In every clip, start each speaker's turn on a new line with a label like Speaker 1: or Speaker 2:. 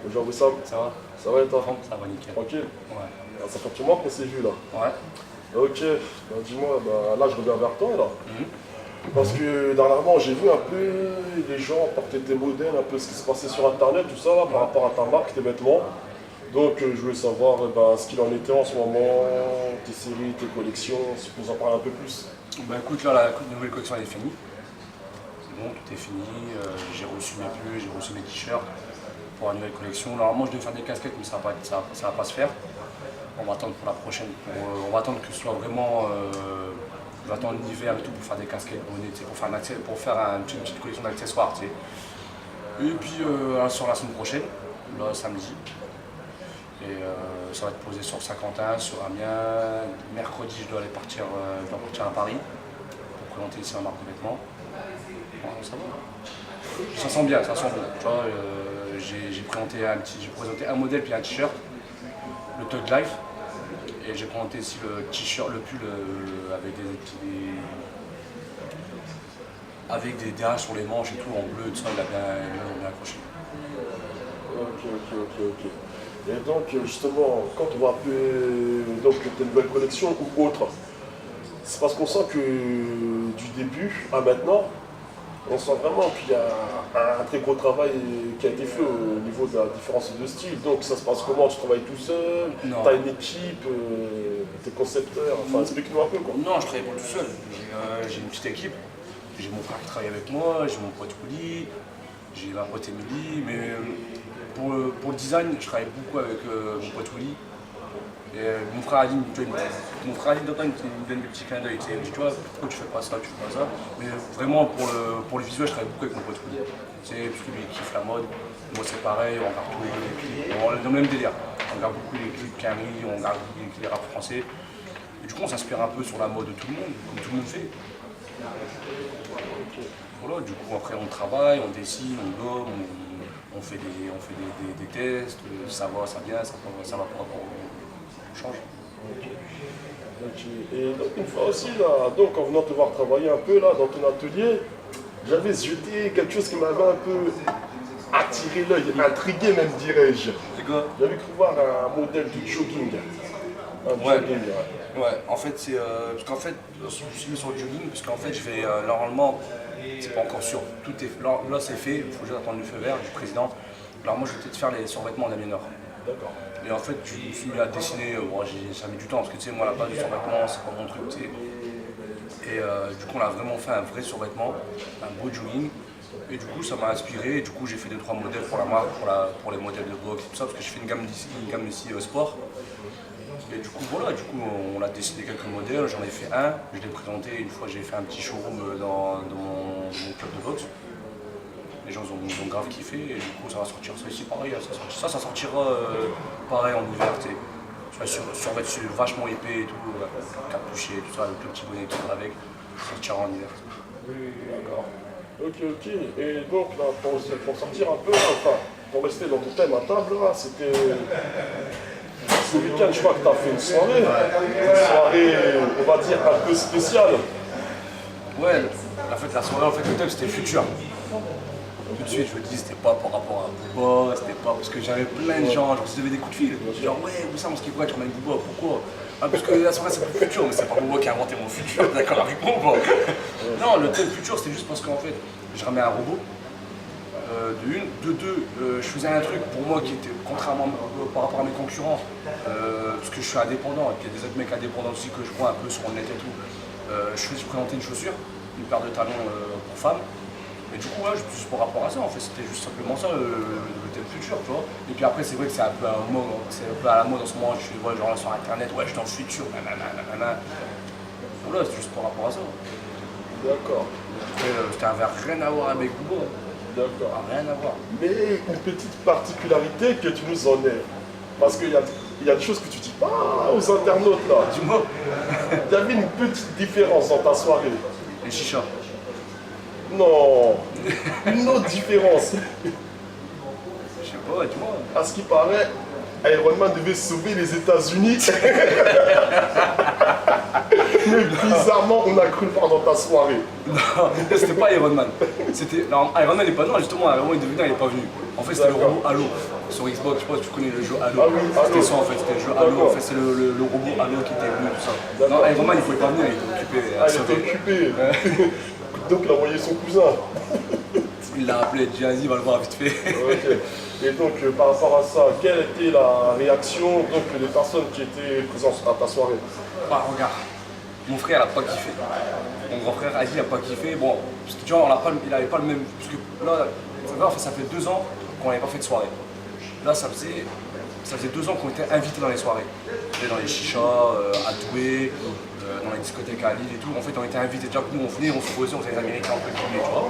Speaker 1: Bonjour Wissam,
Speaker 2: Ça va?
Speaker 1: ça va et toi?
Speaker 2: Ça va nickel.
Speaker 1: Tranquille?
Speaker 2: Ouais.
Speaker 1: Ah, ça fait un petit moment qu'on s'est vu là.
Speaker 2: Ouais.
Speaker 1: Ok, dis-moi, là je reviens vers toi là.
Speaker 2: Mhm.
Speaker 1: Parce que dernièrement j'ai vu un peu les gens porter tes modèles, un peu ce qui se passait sur internet, tout ça là, par rapport à ta marque, tes vêtements. Donc je voulais savoir ce qu'il en était en ce moment, tes séries, tes collections, si tu peux nous en parler un peu plus.
Speaker 2: Bah écoute, là, la nouvelle collection elle est finie. C'est bon, tout est fini. J'ai reçu mes pulls, j'ai reçu mes t-shirts pour la nouvelle collection. Normalement, je devais faire des casquettes, mais ça va pas se faire. On va attendre pour la prochaine. On va attendre que ce soit vraiment. On va attendre l'hiver et tout pour faire des casquettes bonnets, tu sais, pour faire une petite collection d'accessoires. Tu sais. Et puis sur la semaine prochaine, là, samedi. Et ça va être posé sur Saint-Quentin, sur Amiens. Mercredi, je dois partir à Paris pour présenter ici ma marque de vêtements. Ouais, ça va. Ça sent bien, ça sent bon. Tu vois, j'ai présenté un modèle puis un t-shirt, le Tug Life. Et j'ai présenté aussi le t-shirt, le pull avec des DH sur les manches et tout, en bleu, tout ça, il a bien accroché.
Speaker 1: Ok. Et donc justement, quand on voit un peu donc, tes nouvelles collections ou autres, c'est parce qu'on sent que du début à maintenant, on sent vraiment qu'il y a un très gros travail qui a été fait au niveau de la différence de style. Donc ça se passe comment? Tu travailles tout seul? Tu
Speaker 2: Non.
Speaker 1: as une équipe? T'es concepteur? Enfin explique-nous un peu quoi.
Speaker 2: Non, je travaille pas tout seul. J'ai une petite équipe. J'ai mon frère qui travaille avec moi, j'ai mon pote Willy, j'ai ma pote Emily. Mais pour le design, je travaille beaucoup avec mon pote Willy. Et mon frère Ali, mon frère Ali, il me donne des petits clins d'œil. Il me dit, tu vois, pourquoi tu fais pas ça, tu fais pas ça. Mais vraiment, pour le visuel, je travaille beaucoup avec mon pote Willy. Parce que lui, il kiffe la mode. Moi, c'est pareil, on regarde tous les clips. On est dans le même délire. On regarde beaucoup les clips Camry, on regarde beaucoup les rap français. Et du coup, on s'inspire un peu sur la mode de tout le monde, comme tout le monde fait. Voilà, du coup, après, on travaille, on dessine, on gomme, on fait des tests, ça va, ça vient, ça va pas, on change.
Speaker 1: Ok. Et donc une fois aussi, là, donc en venant te voir travailler un peu là dans ton atelier, j'avais jeté quelque chose qui m'avait un peu attiré l'œil, intrigué même dirais-je.
Speaker 2: C'est quoi?
Speaker 1: J'avais cru voir un modèle de jogging. Un
Speaker 2: Ouais.
Speaker 1: jogging,
Speaker 2: Ouais, en fait, c'est. Parce qu'en fait, je me suis mis sur le jogging, parce qu'en fait, je vais. Normalement, c'est pas encore sûr. Tout est. Là, c'est fait, il faut juste attendre le feu vert du président. Alors, moi, je vais peut-être faire les survêtements d'Aliénor.
Speaker 1: D'accord.
Speaker 2: Et en fait, je me suis mis à dessiner. Ça a mis du temps, parce que tu sais, moi, la base du survêtement, c'est pas mon truc, tu sais. Et du coup, on a vraiment fait un vrai survêtement, un beau jogging. Et du coup, ça m'a inspiré. Et du coup, j'ai fait 2-3 modèles pour la marque, pour les modèles de boxe et tout ça, parce que je fais une gamme ici sport. Et du coup, voilà, on a dessiné quelques modèles, j'en ai fait un, je l'ai présenté une fois, j'ai fait un petit showroom dans mon club de boxe. Les gens ils ont grave kiffé, et du coup, ça va sortir, ça ici pareil, ça sortira pareil en hiver, tu sais. Survêtu vachement épais et tout, capuché, tout ça, avec le petit bonnet qui va avec, ça sortira en hiver.
Speaker 1: D'accord. Ok. Et donc là, pour sortir un peu, enfin, pour rester dans ton thème à table là, c'était. Ce week-end, je crois que tu as fait une soirée, on va dire, un peu spéciale.
Speaker 2: Ouais, la soirée, en fait, le thème c'était futur. Tout de suite, je me dis, c'était pas par rapport à Booba, c'était pas parce que j'avais plein de gens, je recevais des coups de fil. Genre, ouais, Wissam, ce qui pourrait être avec Booba, pourquoi? Ah, parce que la soirée c'est pour le futur, mais c'est pas Booba qui a inventé mon futur, d'accord avec moi. Non, le thème futur, c'était juste parce qu'en fait, je ramais un robot. De une, de deux, je faisais un truc pour moi qui était contrairement par rapport à mes concurrents, parce que je suis indépendant, et qu'il y a des autres mecs indépendants aussi que je vois un peu sur le net et tout. Je présentais une chaussure, une paire de talons pour femmes. Et du coup, ouais, juste par rapport à ça, en fait, c'était juste simplement ça, le thème futur, tu vois. Et puis après, c'est vrai que c'est un peu à la mode en ce moment, je vois genre là sur internet, ouais, je suis dans le futur, nanana. Voilà, c'est juste par rapport à ça.
Speaker 1: D'accord.
Speaker 2: C'était un verre rien à voir avec Booba.
Speaker 1: D'accord.
Speaker 2: Rien à voir.
Speaker 1: Mais une petite particularité que tu nous en es. Parce qu'il y a des choses que tu dis pas aux internautes là.
Speaker 2: Dis-moi.
Speaker 1: Il y avait une petite différence dans ta soirée.
Speaker 2: Les chichas.
Speaker 1: Non. Une autre différence.
Speaker 2: Je sais pas, dis-moi.
Speaker 1: À ce qui paraît, Iron Man devait sauver les États-Unis. Mais bizarrement, on a cru le voir dans ta soirée.
Speaker 2: Non, c'était pas Iron Man. C'était. Non, Iron Man n'est pas. Non, justement, Iron Man il est pas venu. En fait, c'était le robot Halo. Sur Xbox, je sais pas si tu connais le jeu Halo.
Speaker 1: Ah oui,
Speaker 2: c'était ça en fait, c'était le jeu Halo. En fait, c'est le robot Halo qui était venu, tout ça. Non, Iron Man il pouvait pas venir, il était occupé.
Speaker 1: Il était occupé. Donc il a envoyé son cousin.
Speaker 2: Il l'a appelé, il dit vas-y, va le voir vite fait.
Speaker 1: Ok. Et donc par rapport à ça, quelle était la réaction donc, des personnes qui étaient présentes à ta soirée?
Speaker 2: Bah regarde, mon frère a pas kiffé. Mon grand frère Adi a pas kiffé. Bon, parce que tu vois, il avait pas le même. Parce que là, en fait, ça fait 2 ans qu'on n'avait pas fait de soirée. Là, ça faisait 2 ans qu'on était invités dans les soirées. On était dans les chichas, à Douai, dans les discothèques à Lille et tout. En fait, on était invités. Déjà que nous, on venait, on se posait, on faisait les Américains un peu comme tu vois.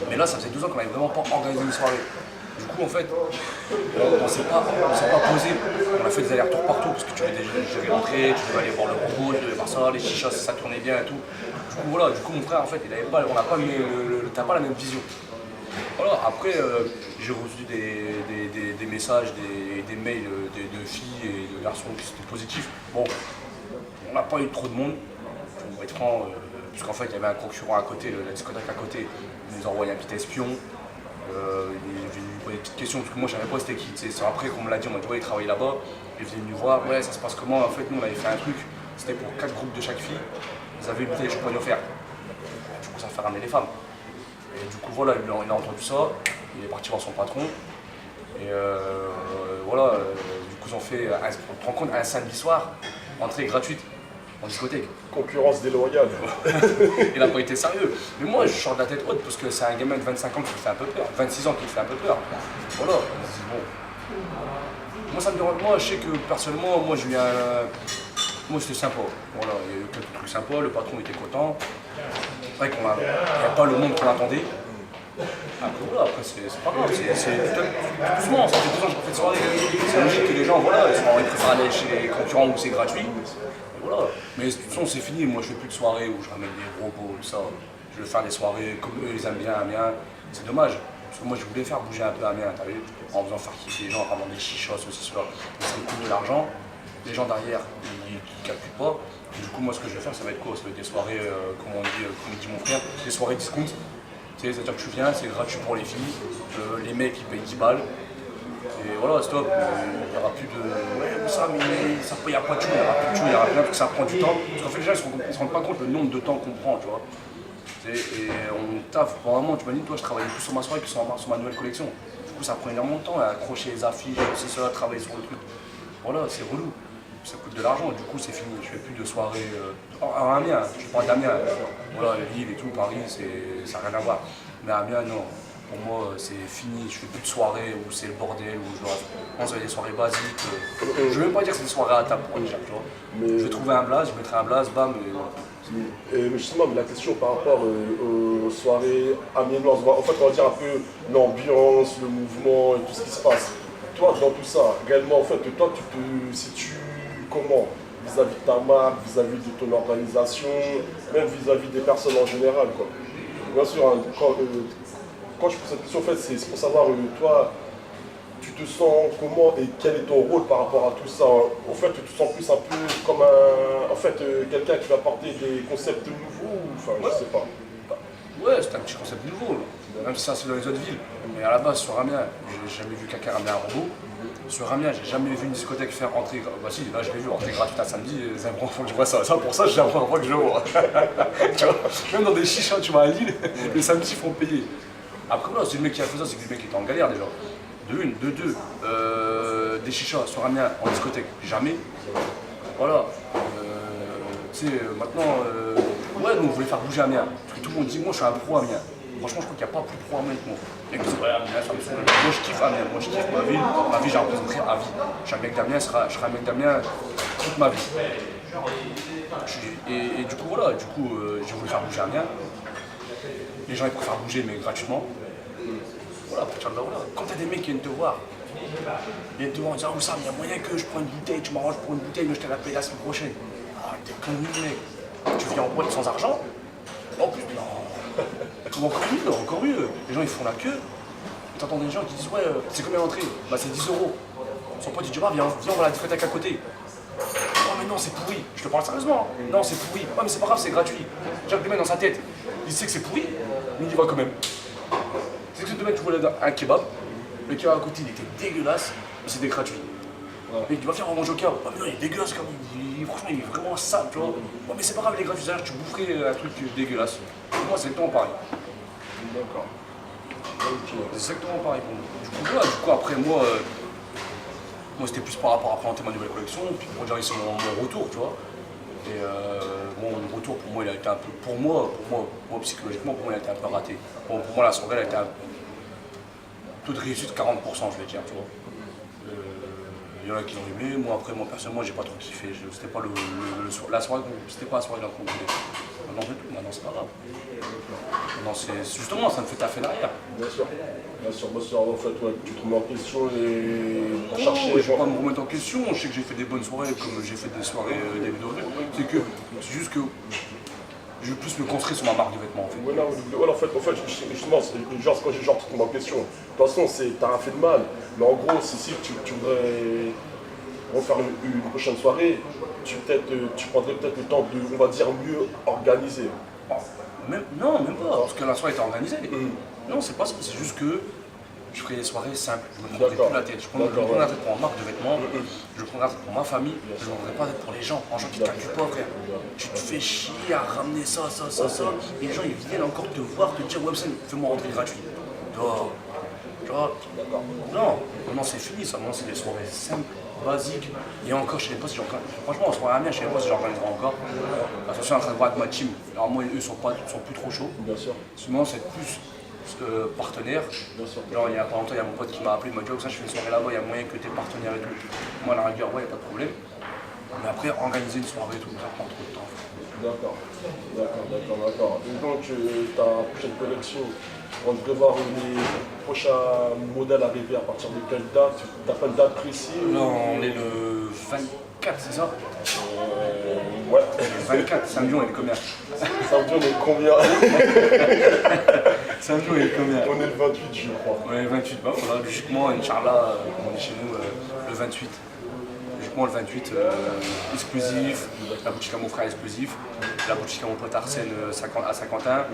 Speaker 2: Mais là, ça faisait 2 ans qu'on n'avait vraiment pas organisé une soirée. Du coup, en fait, on s'est pas posé. On a fait des allers-retours partout parce que tu devais gérer l'entrée, tu devais aller voir le robot, tu devais voir ça, les chichas, ça tournait bien et tout. Du coup, voilà, mon frère, en fait, on n'a pas t'as pas la même vision. Voilà, après, j'ai reçu des messages, des mails de filles et de garçons qui étaient positifs. Bon, on n'a pas eu trop de monde, pour être franc, puisqu'en fait, il y avait un concurrent à côté, la discothèque à côté, il nous a envoyé un petit espion. Il est venu nous poser des petites questions, parce que moi je savais pas c'était qui. C'est après qu'on me l'a dit, on m'a dit ouais, il travaille là-bas. Il est venu nous voir, ouais, ça se passe comment? En fait, nous on avait fait un truc, c'était pour 4 groupes de chaque fille. Ils avaient une bouteille de champagne offerte. Du coup, ça fait ramener les femmes. Et du coup, voilà, il a entendu ça, il est parti voir son patron. Et voilà, du coup, ils ont fait, on te rend compte, un samedi soir, entrée gratuite en discothèque.
Speaker 1: Concurrence déloyale.
Speaker 2: Il n'a pas été sérieux. Mais moi, je sors de la tête haute parce que c'est un gamin de 25 ans qui me fait un peu peur, 26 ans qui me fait un peu peur. Voilà, on se dit bon. Moi, ça me dérange. Moi, je sais que personnellement, moi, j'ai eu un. Moi, c'était sympa. Voilà, il y a eu quelques trucs sympas, le patron était content. C'est vrai qu'il n'y a pas le monde qu'on attendait. Après, voilà, après, c'est pas grave, c'est tout doucement, ça fait 2 ans que je fais de soirée. C'est logique que les gens, voilà, ils préfèrent aller chez les concurrents où c'est gratuit. Voilà. Mais de toute façon, c'est fini. Moi, je fais plus de soirées où je ramène des robots, tout ça. Je veux faire des soirées comme eux, ils aiment bien Amiens. C'est dommage. Parce que moi, je voulais faire bouger un peu Amiens, t'as vu, en faisant faire kiffer les gens, en ramenant des chichos, ceci, cela. Mais ça me coûte de l'argent. Les gens derrière, ils ne calculent pas. Et du coup, moi, ce que je vais faire, ça va être quoi? Ça va être des soirées, comme dit mon frère, des soirées discount. C'est-à-dire que tu viens, c'est gratuit pour les filles. Les mecs, ils payent 10 balles. Et voilà, stop, il n'y aura plus de. Ouais, ça, mais il n'y a pas de chou, il n'y aura plus de chou, il n'y aura rien parce que ça prend du temps. Parce qu'en fait, les gens ils ne se rendent pas compte le nombre de temps qu'on prend, tu vois. Et on taffe vraiment, tu m'imagines, toi, je travaillais plus sur ma soirée que sur ma nouvelle collection. Du coup, ça prend énormément de temps à accrocher les affiches, c'est ça, travailler sur le truc. Voilà, c'est relou. Ça coûte de l'argent, du coup, c'est fini. Je fais plus de soirées. À Amiens, je parle d'Amiens. Voilà, Lille et tout, Paris, ça n'a rien à voir. Mais Amiens, non. Pour moi, c'est fini, je fais plus de soirées où c'est le bordel, où je dois des soirées basiques. Je ne veux même pas dire que c'est des soirées à table pour déjà, tu vois. Mais... Je vais trouver un blaze, je mettrai un blaze, bam, et voilà.
Speaker 1: Mais justement, la question par rapport aux soirées amiénoises, en fait, on va dire un peu l'ambiance, le mouvement et tout ce qui se passe. Toi, dans tout ça, réellement, en fait, toi, tu te situes comment vis-à-vis de ta marque, vis-à-vis de ton organisation, même vis-à-vis des personnes en général, quoi. Bien sûr, hein, quand je pose cette question, en fait, c'est pour savoir, toi, tu te sens comment et quel est ton rôle par rapport à tout ça? En fait, tu te sens plus un peu comme quelqu'un qui va apporter des concepts nouveaux, enfin,
Speaker 2: ouais.
Speaker 1: Je sais pas.
Speaker 2: Ouais, c'est un petit concept nouveau, même si ça c'est dans les autres villes. Mais à la base, sur Amiens, j'ai jamais vu quelqu'un ramener un robot. Sur Amiens, j'ai jamais vu une discothèque faire entrer. Bah si, là je l'ai vu, entrer gratuite à samedi, c'est un faut que je vois ça. Pour ça, j'ai la première fois que je le vois. Tu vois, même dans des chichas, tu vas à Lille, le samedi, ils font payer. Après, là, c'est le mec qui a fait ça, c'est que le mec était en galère déjà. De une, de deux, des chichas sur Amiens en discothèque, jamais. Voilà. Tu sais, maintenant, ouais, nous on voulait faire bouger Amiens. Parce que tout le monde dit, moi je suis un pro Amiens. Franchement, je crois qu'il n'y a pas plus pro Amiens que moi. Les mecs disent, ouais, Amiens, ça me saoule. Moi je kiffe Amiens, moi je kiffe ma ville. Ma vie, j'ai représenté à vie. Je suis un mec d'Amiens, je serai un mec d'Amiens toute ma vie. Et du coup, voilà, j'ai voulu faire bouger Amiens. Les gens ils préfèrent bouger, mais gratuitement. Voilà, pour partir de là, voilà. Quand t'as des mecs qui viennent te voir, ils viennent te voir en disant, ah, Oussam, il y a moyen que je prenne une bouteille, tu m'arranges pour une bouteille, mais je te la paye la semaine prochaine. Ah, t'es connu, mec. Tu viens en boîte sans argent? En plus, non. Encore mieux. Les gens, ils font la queue. Et t'entends des gens qui disent, ouais, c'est combien l'entrée? Bah, c'est 10 euros. Son pote, il dit, ah, viens, on va à la discothèque à côté. Oh mais non c'est pourri, je te parle sérieusement, non c'est pourri, oh mais c'est pas grave c'est gratuit. Jacques le mec dans sa tête, il sait que c'est pourri, mais il y va quand même. C'est que le mec tu voulais un kebab, le kebab à côté il était dégueulasse, mais c'était gratuit. Mais tu vas faire un manger au kebab, oh mais non il est dégueulasse quand même, franchement il est vraiment sale tu vois. Oh mais c'est pas grave il est gratuit, c'est-à-dire que tu boufferais un truc dégueulasse. Pour moi c'est exactement pareil.
Speaker 1: D'accord.
Speaker 2: C'est exactement pareil pour moi. Du coup, voilà, après moi, moi c'était plus par rapport à présenter ma nouvelle collection, puis pour dire ici mon retour, tu vois. Et bon, mon retour pour moi il a été un peu, pour moi psychologiquement, pour moi il a été un peu raté. Bon, pour moi la soirée elle a été un taux de réussite 40%, je vais dire, tu vois. Il y en a qui ont aimé, moi après, moi personnellement j'ai pas trop kiffé, c'était pas la soirée, c'était pas la soirée qu'on voulait. Maintenant c'est pas grave. Non, c'est justement, ça me fait taffer derrière.
Speaker 1: Bien sûr. Bien sûr, en fait, ouais, tu te remets en question et
Speaker 2: Non,
Speaker 1: chercher.
Speaker 2: je vais pas me remettre en question, je sais que j'ai fait des bonnes soirées comme j'ai fait des soirées David Aurel. C'est juste que je veux plus me concentrer sur ma marque de vêtements en fait.
Speaker 1: Ouais, non, en fait, justement, genre, quand j'ai genre tout en question, de toute façon, t'as rien fait de mal, mais en gros, si tu voudrais refaire une prochaine soirée, tu prendrais peut-être le temps de, on va dire, mieux organiser.
Speaker 2: Non, même pas, parce que la soirée était organisée. Non, c'est pas ça, c'est juste que je ferai des soirées simples, je me prendrai plus la tête. Je prendrai la tête pour ma marque de vêtements, je prendrai la tête pour ma famille, je ne prendrai pas la tête pour les gens. En gens qui ne calculent pas, frère. Tu te fais chier à ramener ça. Et les gens ils viennent encore te voir, te dire Websen, fais-moi rentrer gratuit. Tu vois, non, maintenant c'est fini, ça, maintenant c'est des soirées simples, basiques. Et encore, je sais pas si franchement, en soirée à Amiens, je sais pas si j'organiserai encore. Parce que je suis en train de voir avec ma team. Alors moi, eux sont plus trop chauds.
Speaker 1: Bien sûr.
Speaker 2: Sinon, c'est plus partenaire. Genre, il y a pas longtemps, il y a mon pote qui m'a appelé, il m'a dit, oh, ça, je fais une soirée là-bas, il y a moyen que tu es partenaire et tout. Moi, à la rigueur, ouais, il n'y a pas de problème. Mais après, organiser une soirée et tout, ça prend trop de temps.
Speaker 1: D'accord. Et donc, ta prochaine collection, on devrait voir les prochains modèles arriver à partir de quelle date? T'as pas une date précise?
Speaker 2: Non, on est le 24, c'est ça?
Speaker 1: Ouais.
Speaker 2: Le 24, samedi, on est combien?
Speaker 1: Samedi, on est combien?
Speaker 2: Samedi, on est combien?
Speaker 1: On est le 28, je crois.
Speaker 2: Ouais, le 28, bah voilà, logiquement, Inch'Allah, on est chez nous le 28. Logiquement, le 28, exclusif, la boutique à mon frère exclusif, la boutique à mon pote Arsène à Saint-Quentin.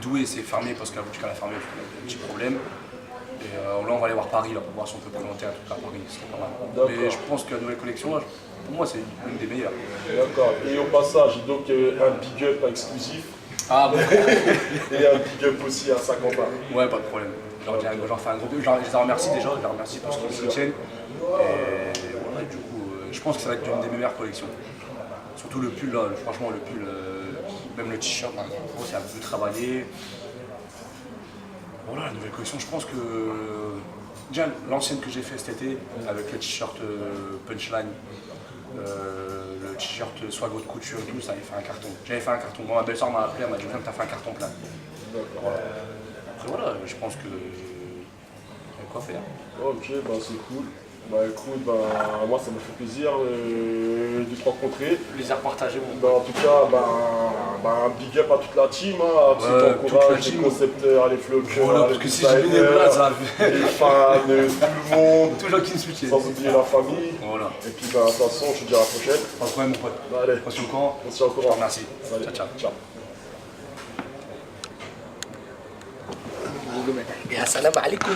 Speaker 2: Douai, c'est fermé parce que la boutique elle a fermé, un petit problème. Et là, on va aller voir Paris là, pour voir si on peut présenter un truc à Paris, ce serait pas mal. Mais je pense que la nouvelle collection, là, pour moi, c'est l'une des meilleures.
Speaker 1: D'accord. Et au passage, donc un big up exclusif.
Speaker 2: Ah bon.
Speaker 1: Et un big up aussi à Saint-Quentin.
Speaker 2: Ouais, pas de problème. J'en fais un gros. Je les remercie déjà, je les remercie parce qu'ils me soutiennent. Et voilà, du coup, je pense que ça va être une des meilleures collections. Surtout le pull là, franchement, le pull, même le t-shirt, c'est un peu travaillé. Voilà, la nouvelle collection, je pense que. Déjà, l'ancienne que j'ai fait cet été, avec le t-shirt punchline, le t-shirt swag haute couture et tout, ça avait fait un carton. J'avais fait un carton. Moi, ma belle-soeur m'a appelé, elle m'a dit t'as fait un carton plein. Voilà. Après voilà, je pense que. Il y a quoi faire.
Speaker 1: Ok, bah c'est cool. Bah écoute, moi ça me fait plaisir de te rencontrer.
Speaker 2: Plaisir partagé, mon
Speaker 1: En tout cas, un big up à toute la team, à ceux qui encouragent, les concepteurs, les floqueurs,
Speaker 2: voilà, parce que si j'ai mis des blagues, ça
Speaker 1: les fans, tout le monde.
Speaker 2: Tous les gens qui me soutiennent.
Speaker 1: Sans oublier la famille.
Speaker 2: Voilà.
Speaker 1: Et puis de toute façon, je te dis à la prochaine.
Speaker 2: Pas de problème, mon pote.
Speaker 1: Allez,
Speaker 2: On se tient au courant.
Speaker 1: on se tient au courant.
Speaker 2: Je te remercie.
Speaker 1: Allez, ciao.
Speaker 3: يا سلام عليكم